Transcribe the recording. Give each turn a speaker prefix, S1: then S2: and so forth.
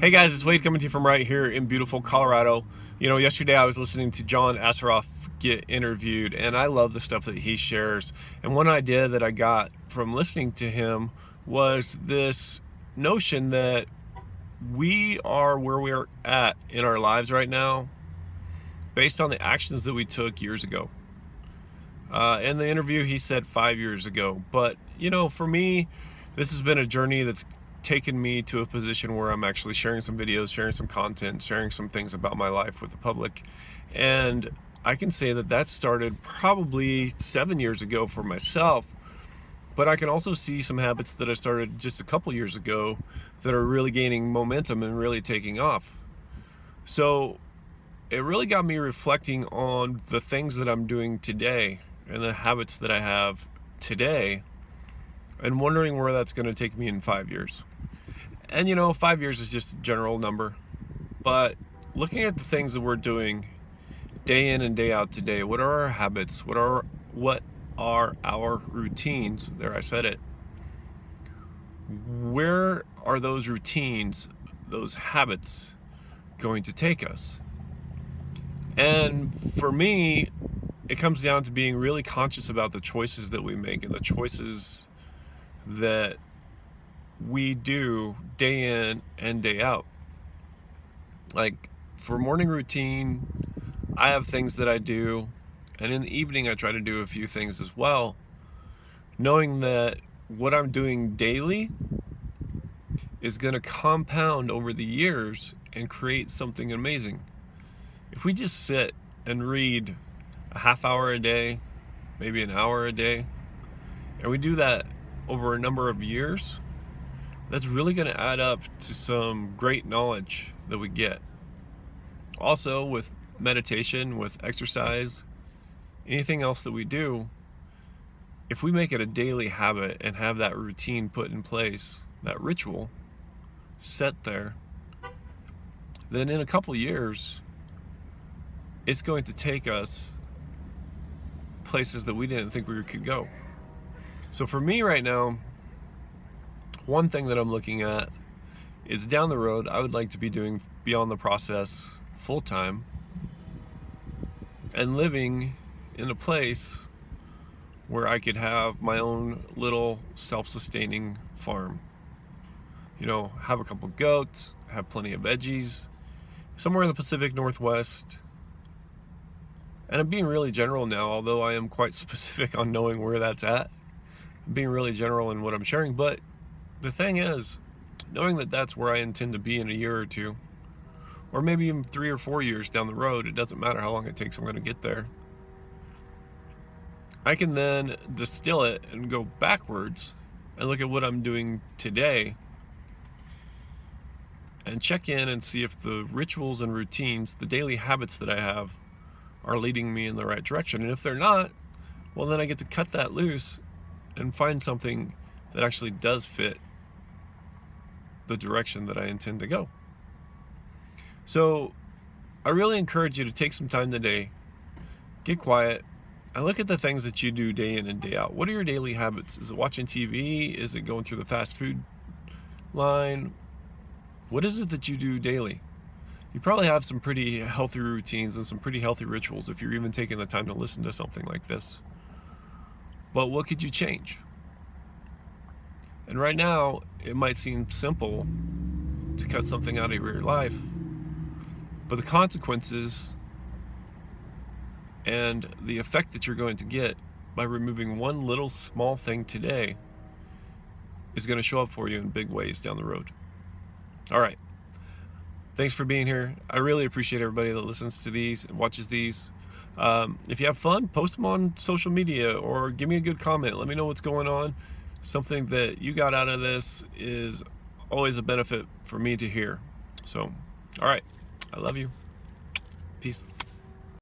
S1: Hey guys, it's Wade coming to you from right here in beautiful Colorado. You know, yesterday I was listening to John Asseroff get interviewed, and I love the stuff that he shares. And one idea that I got from listening to him was this notion that we are where we're at in our lives right now based on the actions that we took years ago. In the interview, he said 5 years ago. But, you know, for me, this has been a journey that's taken me to a position where I'm actually sharing some videos, sharing some content, sharing some things about my life with the public. And I can say that that started probably 7 years ago for myself. But I can also see some habits that I started just a couple years ago that are really gaining momentum and really taking off. So it really got me reflecting on the things that I'm doing today and the habits that I have today, and wondering where that's going to take me in 5 years. And you know, 5 years is just a general number, but looking at the things that we're doing day in and day out today, what are our habits? What are our routines? There, I said it. Where are those routines, those habits going to take us? And for me, it comes down to being really conscious about the choices that we make and the choices that we do day in and day out. Like for morning routine, I have things that I do, and in the evening I try to do a few things as well, knowing that what I'm doing daily is going to compound over the years and create something amazing. If we just sit and read a half hour a day, maybe an hour a day, and we do that over a number of years, that's really going to add up to some great knowledge that we get. Also, with meditation, with exercise, anything else that we do, if we make it a daily habit and have that routine put in place, that ritual set there, then in a couple years, it's going to take us places that we didn't think we could go. So for me right now, one thing that I'm looking at is down the road, I would like to be doing Beyond the Process full time and living in a place where I could have my own little self-sustaining farm. You know, have a couple goats, have plenty of veggies, somewhere in the Pacific Northwest. And I'm being really general now, although I am quite specific on knowing where that's at. I'm being really general in what I'm sharing, but the thing is, knowing that that's where I intend to be in a year or two, or maybe even 3 or 4 years down the road, it doesn't matter how long it takes, I'm going to get there. I can then distill it and go backwards and look at what I'm doing today and check in and see if the rituals and routines, the daily habits that I have, are leading me in the right direction. And if they're not, well, then I get to cut that loose and find something that actually does fit the direction that I intend to go. So I really encourage you to take some time today, get quiet, and look at the things that you do day in and day out. What are your daily habits? Is it watching TV? Is it going through the fast food line? What is it that you do daily? You probably have some pretty healthy routines and some pretty healthy rituals if you're even taking the time to listen to something like this. But what could you change? And right now, it might seem simple to cut something out of your life, but the consequences and the effect that you're going to get by removing one little small thing today is going to show up for you in big ways down the road. All right. Thanks for being here. I really appreciate everybody that listens to these and watches these. If you have fun, post them on social media or give me a good comment. Let me know what's going on. Something that you got out of this is always a benefit for me to hear. So, all right. I love you. Peace.